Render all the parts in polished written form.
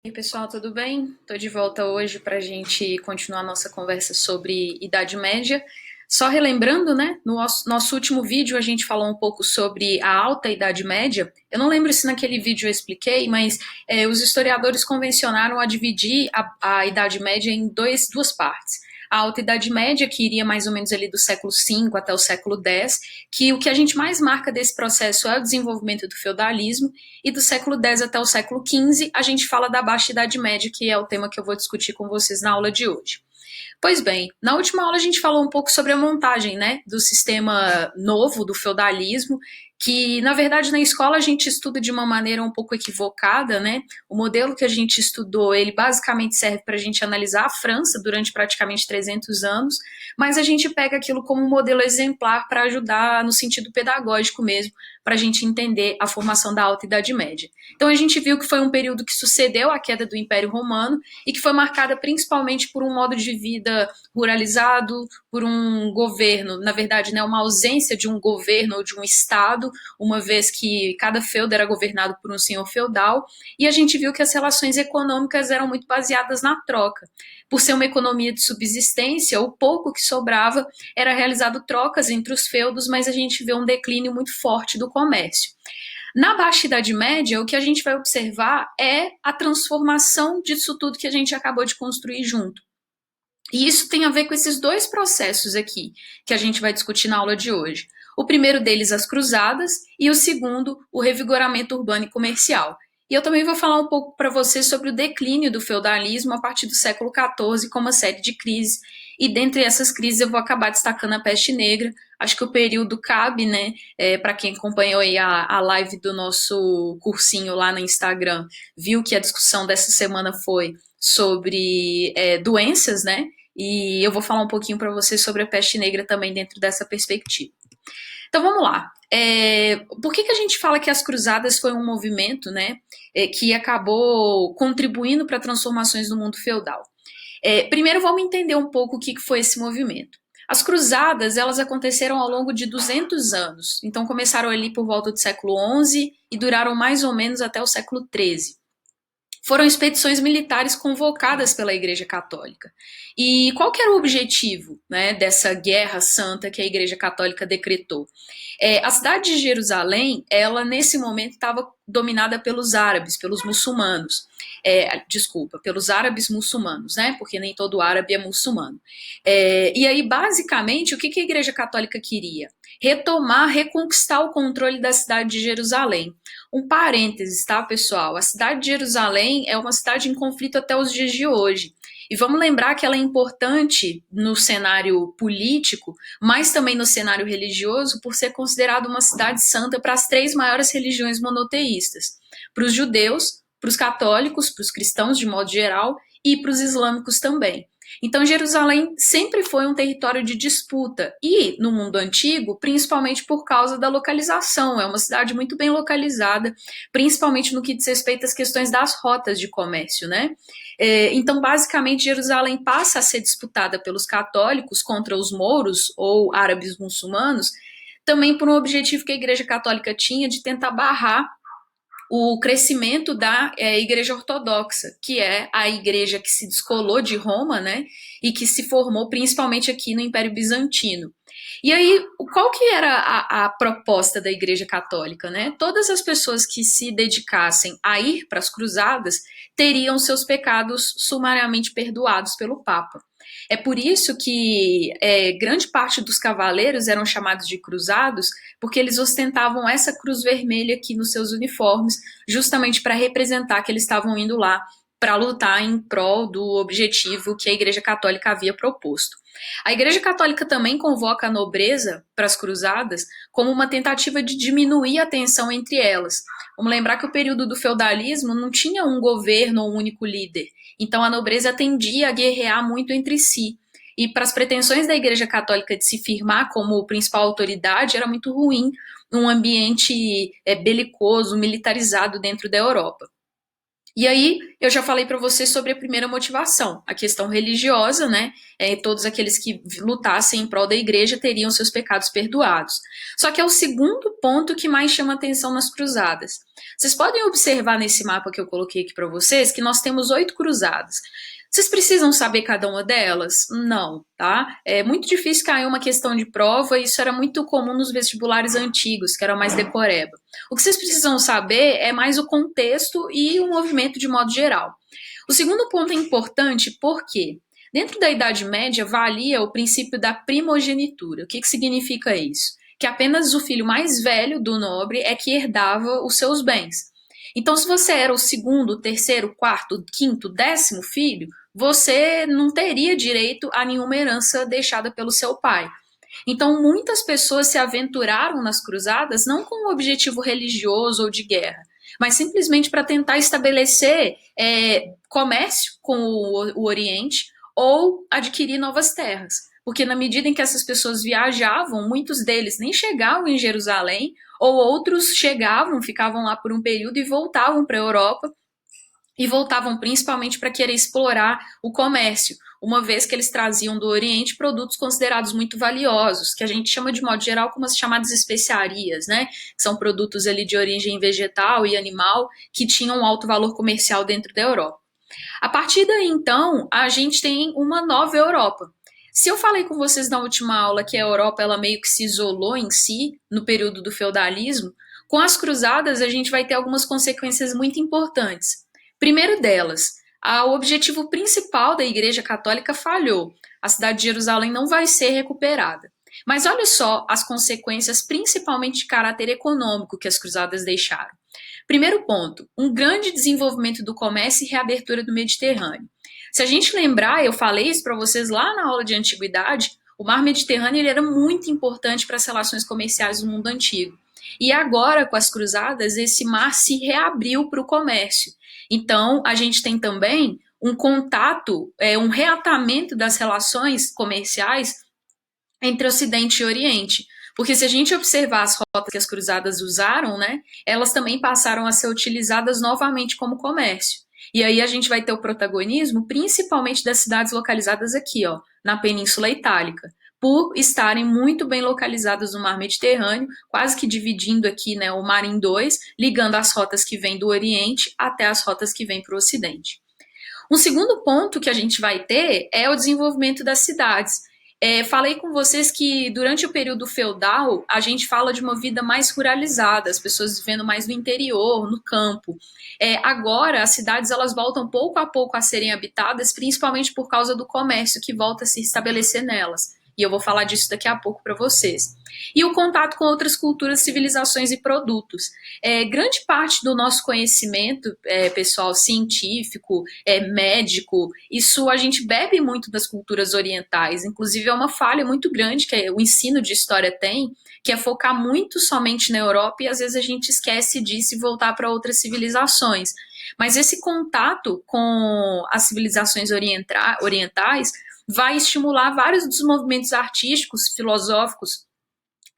E aí, pessoal, tudo bem? Estou de volta hoje para a gente continuar nossa conversa sobre Idade Média. Só relembrando, né? No nosso último vídeo a gente falou um pouco sobre a Alta Idade Média. Eu não lembro se naquele vídeo eu expliquei, mas os historiadores convencionaram a dividir a Idade Média em duas partes. A Alta Idade Média, que iria mais ou menos ali do século V até o século X, que o que a gente mais marca desse processo é o desenvolvimento do feudalismo, e do século X até o século XV, a gente fala da Baixa Idade Média, que é o tema que eu vou discutir com vocês na aula de hoje. Pois bem, na última aula a gente falou um pouco sobre a montagem, né, do sistema novo do feudalismo, que na verdade na escola a gente estuda de uma maneira um pouco equivocada, né? O modelo que a gente estudou, ele basicamente serve para a gente analisar a França durante praticamente 300 anos, mas a gente pega aquilo como um modelo exemplar para ajudar no sentido pedagógico mesmo, para a gente entender a formação da Alta Idade Média. Então a gente viu que foi um período que sucedeu a queda do Império Romano e que foi marcada principalmente por um modo de vida ruralizado, por um governo, na verdade, né, uma ausência de um governo ou de um estado, uma vez que cada feudo era governado por um senhor feudal, e a gente viu que as relações econômicas eram muito baseadas na troca. Por ser uma economia de subsistência, o pouco que sobrava era realizado trocas entre os feudos, mas a gente vê um declínio muito forte do comércio. Na Baixa Idade Média, o que a gente vai observar é a transformação disso tudo que a gente acabou de construir junto. E isso tem a ver com esses dois processos aqui, que a gente vai discutir na aula de hoje. O primeiro deles, as cruzadas, e o segundo, o revigoramento urbano e comercial. E eu também vou falar um pouco para vocês sobre o declínio do feudalismo a partir do século XIV, com uma série de crises. E dentre essas crises eu vou acabar destacando a peste negra. Acho que o período cabe, né? Para quem acompanhou aí a live do nosso cursinho lá no Instagram, viu que a discussão dessa semana foi sobre doenças, né? E eu vou falar um pouquinho para vocês sobre a peste negra também dentro dessa perspectiva. Então vamos lá. Por que a gente fala que as cruzadas foi um movimento, né, que acabou contribuindo para transformações no mundo feudal? Primeiro vamos entender um pouco o que foi esse movimento. As cruzadas, elas aconteceram ao longo de 200 anos. Então começaram ali por volta do século XI e duraram mais ou menos até o século XIII. Foram expedições militares convocadas pela Igreja Católica. E qual que era o objetivo, né, dessa guerra santa que a Igreja Católica decretou? A cidade de Jerusalém, ela nesse momento estava dominada pelos árabes, pelos muçulmanos. Desculpa, pelos árabes muçulmanos, né? Porque nem todo árabe é muçulmano. E aí, basicamente, o que a Igreja Católica queria? Retomar, reconquistar o controle da cidade de Jerusalém. Um parênteses, tá, pessoal? A cidade de Jerusalém é uma cidade em conflito até os dias de hoje. E vamos lembrar que ela é importante no cenário político, mas também no cenário religioso, por ser considerada uma cidade santa para as três maiores religiões monoteístas: para os judeus, para os católicos, para os cristãos de modo geral e para os islâmicos também. Então, Jerusalém sempre foi um território de disputa e, no mundo antigo, principalmente por causa da localização. É uma cidade muito bem localizada, principalmente no que diz respeito às questões das rotas de comércio, né? Então, basicamente, Jerusalém passa a ser disputada pelos católicos contra os mouros ou árabes muçulmanos, também por um objetivo que a Igreja Católica tinha de tentar barrar o crescimento da Igreja Ortodoxa, que é a igreja que se descolou de Roma, né, e que se formou principalmente aqui no Império Bizantino. E aí, qual que era a proposta da Igreja Católica, né? Todas as pessoas que se dedicassem a ir para as cruzadas teriam seus pecados sumariamente perdoados pelo Papa. É por isso que grande parte dos cavaleiros eram chamados de cruzados, porque eles ostentavam essa cruz vermelha aqui nos seus uniformes, justamente para representar que eles estavam indo lá para lutar em prol do objetivo que a Igreja Católica havia proposto. A Igreja Católica também convoca a nobreza para as cruzadas como uma tentativa de diminuir a tensão entre elas. Vamos lembrar que o período do feudalismo não tinha um governo ou um único líder, então a nobreza tendia a guerrear muito entre si. E para as pretensões da Igreja Católica de se firmar como principal autoridade, era muito ruim um ambiente belicoso, militarizado dentro da Europa. E aí, eu já falei para você sobre a primeira motivação, a questão religiosa, né? Todos aqueles que lutassem em prol da igreja teriam seus pecados perdoados. Só que é o segundo ponto que mais chama atenção nas cruzadas. Vocês podem observar nesse mapa que eu coloquei aqui para vocês que nós temos 8 cruzadas. Vocês precisam saber cada uma delas? Não, tá? É muito difícil cair uma questão de prova, e isso era muito comum nos vestibulares antigos, que era mais decoreba. O que vocês precisam saber é mais o contexto e o movimento de modo geral. O segundo ponto é importante porque dentro da Idade Média valia o princípio da primogenitura. O que significa isso? Que apenas o filho mais velho do nobre é que herdava os seus bens. Então, se você era o segundo, terceiro, quarto, quinto, 10º filho, você não teria direito a nenhuma herança deixada pelo seu pai. Então, muitas pessoas se aventuraram nas cruzadas não com um objetivo religioso ou de guerra, mas simplesmente para tentar estabelecer comércio com o Oriente ou adquirir novas terras. Porque na medida em que essas pessoas viajavam, muitos deles nem chegavam em Jerusalém, ou outros chegavam, ficavam lá por um período e voltavam para a Europa, e voltavam principalmente para querer explorar o comércio, uma vez que eles traziam do Oriente produtos considerados muito valiosos, que a gente chama de modo geral como as chamadas especiarias, né? Que são produtos ali de origem vegetal e animal que tinham um alto valor comercial dentro da Europa. A partir daí, então, a gente tem uma nova Europa. Se eu falei com vocês na última aula que a Europa ela meio que se isolou em si no período do feudalismo, com as cruzadas a gente vai ter algumas consequências muito importantes. Primeiro delas, o objetivo principal da Igreja Católica falhou. A cidade de Jerusalém não vai ser recuperada. Mas olha só as consequências, principalmente de caráter econômico, que as cruzadas deixaram. Primeiro ponto, um grande desenvolvimento do comércio e reabertura do Mediterrâneo. Se a gente lembrar, eu falei isso para vocês lá na aula de antiguidade, o mar Mediterrâneo ele era muito importante para as relações comerciais do mundo antigo. E agora, com as cruzadas, esse mar se reabriu para o comércio. Então, a gente tem também um contato, um reatamento das relações comerciais entre Ocidente e Oriente. Porque se a gente observar as rotas que as cruzadas usaram, né, elas também passaram a ser utilizadas novamente como comércio. E aí a gente vai ter o protagonismo principalmente das cidades localizadas aqui, ó, na Península Itálica, por estarem muito bem localizadas no mar Mediterrâneo, quase que dividindo aqui, né, o mar em dois, ligando as rotas que vêm do Oriente até as rotas que vêm para o Ocidente. Um segundo ponto que a gente vai ter é o desenvolvimento das cidades. Falei com vocês que durante o período feudal a gente fala de uma vida mais ruralizada, as pessoas vivendo mais no interior, no campo. Agora as cidades elas voltam pouco a pouco a serem habitadas, principalmente por causa do comércio que volta a se estabelecer nelas. E eu vou falar disso daqui a pouco para vocês. E o contato com outras culturas, civilizações e produtos. Grande parte do nosso conhecimento, pessoal, científico, médico, isso a gente bebe muito das culturas orientais. Inclusive, é uma falha muito grande que o ensino de história tem, que é focar muito somente na Europa e às vezes a gente esquece disso e voltar para outras civilizações. Mas esse contato com as civilizações orientais vai estimular vários dos movimentos artísticos, filosóficos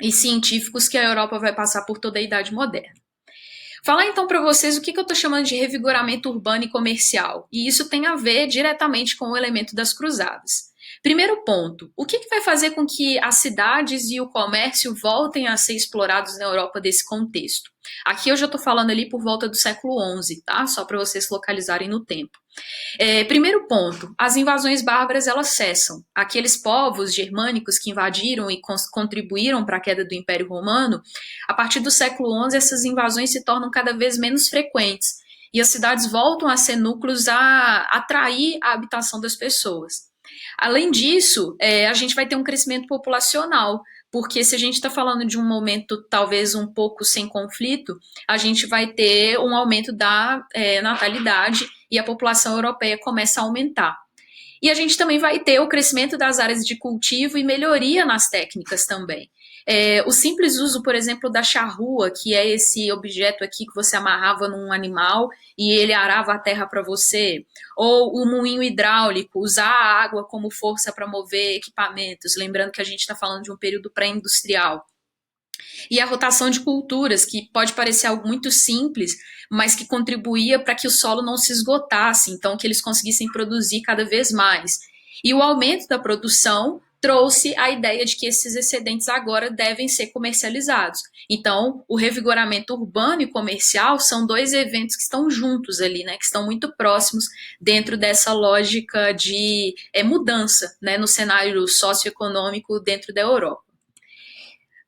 e científicos que a Europa vai passar por toda a Idade Moderna. Falar então para vocês o que eu estou chamando de revigoramento urbano e comercial, e isso tem a ver diretamente com o elemento das cruzadas. Primeiro ponto, o que vai fazer com que as cidades e o comércio voltem a ser explorados na Europa desse contexto? Aqui eu já estou falando ali por volta do século XI, tá? Só para vocês se localizarem no tempo. Primeiro ponto, as invasões bárbaras elas cessam. Aqueles povos germânicos que invadiram e contribuíram para a queda do Império Romano, a partir do século XI essas invasões se tornam cada vez menos frequentes e as cidades voltam a ser núcleos a atrair a habitação das pessoas. Além disso, a gente vai ter um crescimento populacional, porque se a gente está falando de um momento talvez um pouco sem conflito, a gente vai ter um aumento da natalidade e a população europeia começa a aumentar. E a gente também vai ter o crescimento das áreas de cultivo e melhoria nas técnicas também. O simples uso, por exemplo, da charrua, que é esse objeto aqui que você amarrava num animal e ele arava a terra para você, ou o moinho hidráulico, usar a água como força para mover equipamentos, lembrando que a gente está falando de um período pré-industrial. E a rotação de culturas, que pode parecer algo muito simples, mas que contribuía para que o solo não se esgotasse, então que eles conseguissem produzir cada vez mais. E o aumento da produção trouxe a ideia de que esses excedentes agora devem ser comercializados. Então, o revigoramento urbano e comercial são dois eventos que estão juntos ali, né, que estão muito próximos dentro dessa lógica de mudança, né, no cenário socioeconômico dentro da Europa.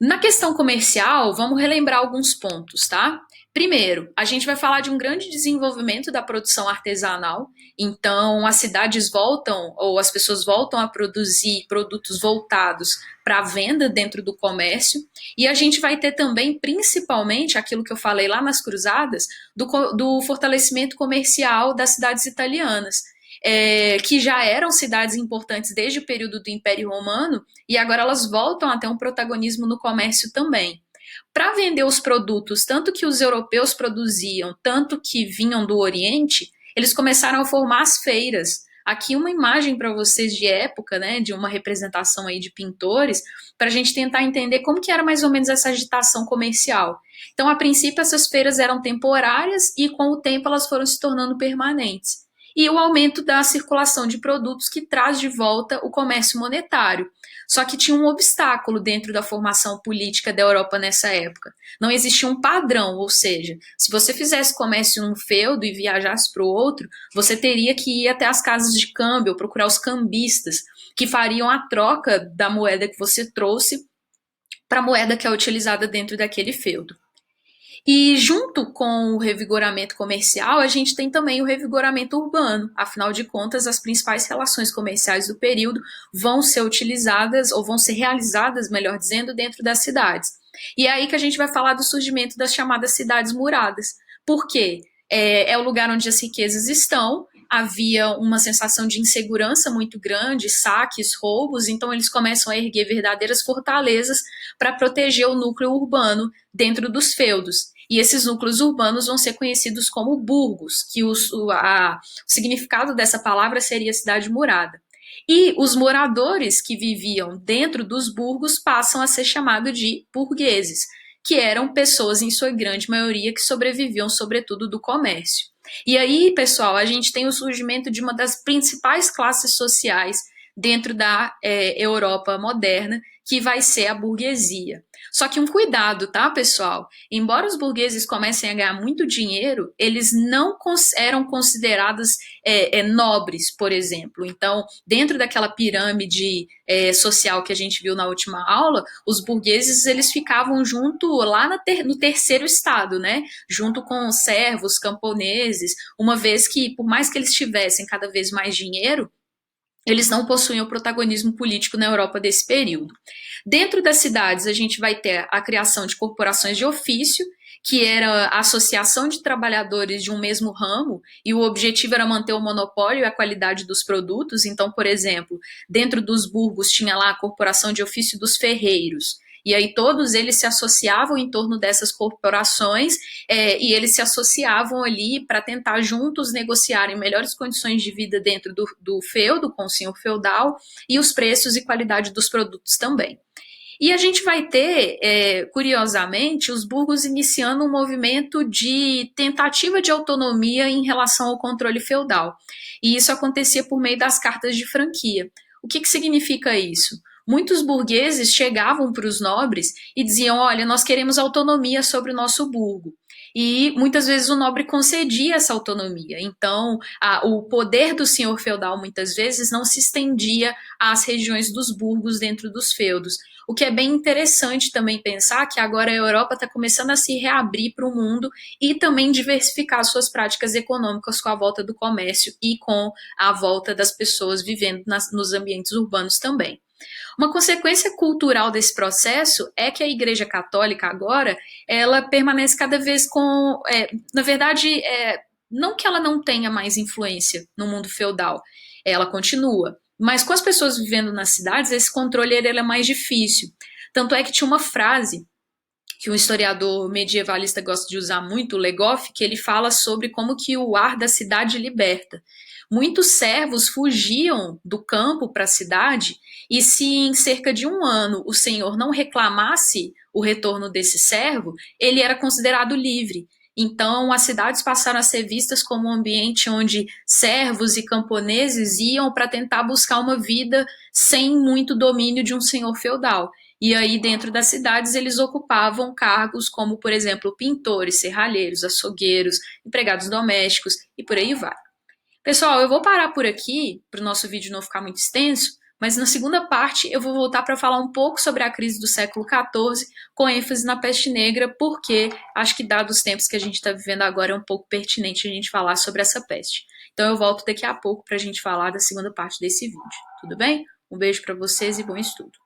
Na questão comercial, vamos relembrar alguns pontos, tá? Primeiro, a gente vai falar de um grande desenvolvimento da produção artesanal. Então, as cidades voltam, ou as pessoas voltam a produzir produtos voltados para a venda dentro do comércio. E a gente vai ter também, principalmente, aquilo que eu falei lá nas Cruzadas, do fortalecimento comercial das cidades italianas. Que já eram cidades importantes desde o período do Império Romano, e agora elas voltam a ter um protagonismo no comércio também. Para vender os produtos, tanto que os europeus produziam, tanto que vinham do Oriente, eles começaram a formar as feiras. Aqui uma imagem para vocês de época, né, de uma representação aí de pintores, para a gente tentar entender como que era mais ou menos essa agitação comercial. Então, a princípio, essas feiras eram temporárias e com o tempo elas foram se tornando permanentes. E o aumento da circulação de produtos que traz de volta o comércio monetário. Só que tinha um obstáculo dentro da formação política da Europa nessa época. Não existia um padrão, ou seja, se você fizesse comércio num feudo e viajasse para o outro, você teria que ir até as casas de câmbio, procurar os cambistas, que fariam a troca da moeda que você trouxe para a moeda que é utilizada dentro daquele feudo. E junto com o revigoramento comercial, a gente tem também o revigoramento urbano. Afinal de contas, as principais relações comerciais do período vão ser utilizadas, ou vão ser realizadas, melhor dizendo, dentro das cidades. E é aí que a gente vai falar do surgimento das chamadas cidades muradas. Por quê? É o lugar onde as riquezas estão, havia uma sensação de insegurança muito grande, saques, roubos, então eles começam a erguer verdadeiras fortalezas para proteger o núcleo urbano dentro dos feudos. E esses núcleos urbanos vão ser conhecidos como burgos, que o significado dessa palavra seria cidade murada. E os moradores que viviam dentro dos burgos passam a ser chamados de burgueses, que eram pessoas, em sua grande maioria, que sobreviviam, sobretudo, do comércio. E aí, pessoal, a gente tem o surgimento de uma das principais classes sociais dentro da Europa moderna, que vai ser a burguesia. Só que um cuidado, tá, pessoal? Embora os burgueses comecem a ganhar muito dinheiro, eles não eram considerados nobres, por exemplo. Então, dentro daquela pirâmide social que a gente viu na última aula, os burgueses eles ficavam junto lá no terceiro estado, né? Junto com os servos, camponeses, uma vez que, por mais que eles tivessem cada vez mais dinheiro, eles não possuíam o protagonismo político na Europa desse período. Dentro das cidades, a gente vai ter a criação de corporações de ofício, que era a associação de trabalhadores de um mesmo ramo, e o objetivo era manter o monopólio e a qualidade dos produtos. Então, por exemplo, dentro dos burgos tinha lá a corporação de ofício dos ferreiros, e aí todos eles se associavam em torno dessas corporações e eles se associavam ali para tentar juntos negociarem melhores condições de vida dentro do feudo, com o senhor feudal, e os preços e qualidade dos produtos também. E a gente vai ter, curiosamente, os burgos iniciando um movimento de tentativa de autonomia em relação ao controle feudal. E isso acontecia por meio das cartas de franquia. O que significa isso? Muitos burgueses chegavam para os nobres e diziam: olha, nós queremos autonomia sobre o nosso burgo. E muitas vezes o nobre concedia essa autonomia. Então, o poder do senhor feudal muitas vezes não se estendia às regiões dos burgos dentro dos feudos. O que é bem interessante também pensar que agora a Europa está começando a se reabrir para o mundo e também diversificar suas práticas econômicas com a volta do comércio e com a volta das pessoas vivendo nos ambientes urbanos também. Uma consequência cultural desse processo é que a Igreja Católica agora, ela permanece cada vez na verdade, não que ela não tenha mais influência no mundo feudal, ela continua, mas com as pessoas vivendo nas cidades, esse controle ele é mais difícil. Tanto é que tinha uma frase que um historiador medievalista gosta de usar muito, o Legoff, que ele fala sobre como que o ar da cidade liberta. Muitos servos fugiam do campo para a cidade, e se em cerca de um ano o senhor não reclamasse o retorno desse servo, ele era considerado livre. Então, as cidades passaram a ser vistas como um ambiente onde servos e camponeses iam para tentar buscar uma vida sem muito domínio de um senhor feudal. E aí, dentro das cidades, eles ocupavam cargos como, por exemplo, pintores, serralheiros, açougueiros, empregados domésticos e por aí vai. Pessoal, eu vou parar por aqui para o nosso vídeo não ficar muito extenso, mas na segunda parte eu vou voltar para falar um pouco sobre a crise do século XIV, com ênfase na peste negra, porque acho que, dados os tempos que a gente está vivendo agora, é um pouco pertinente a gente falar sobre essa peste. Então eu volto daqui a pouco para a gente falar da segunda parte desse vídeo, tudo bem? Um beijo para vocês e bom estudo!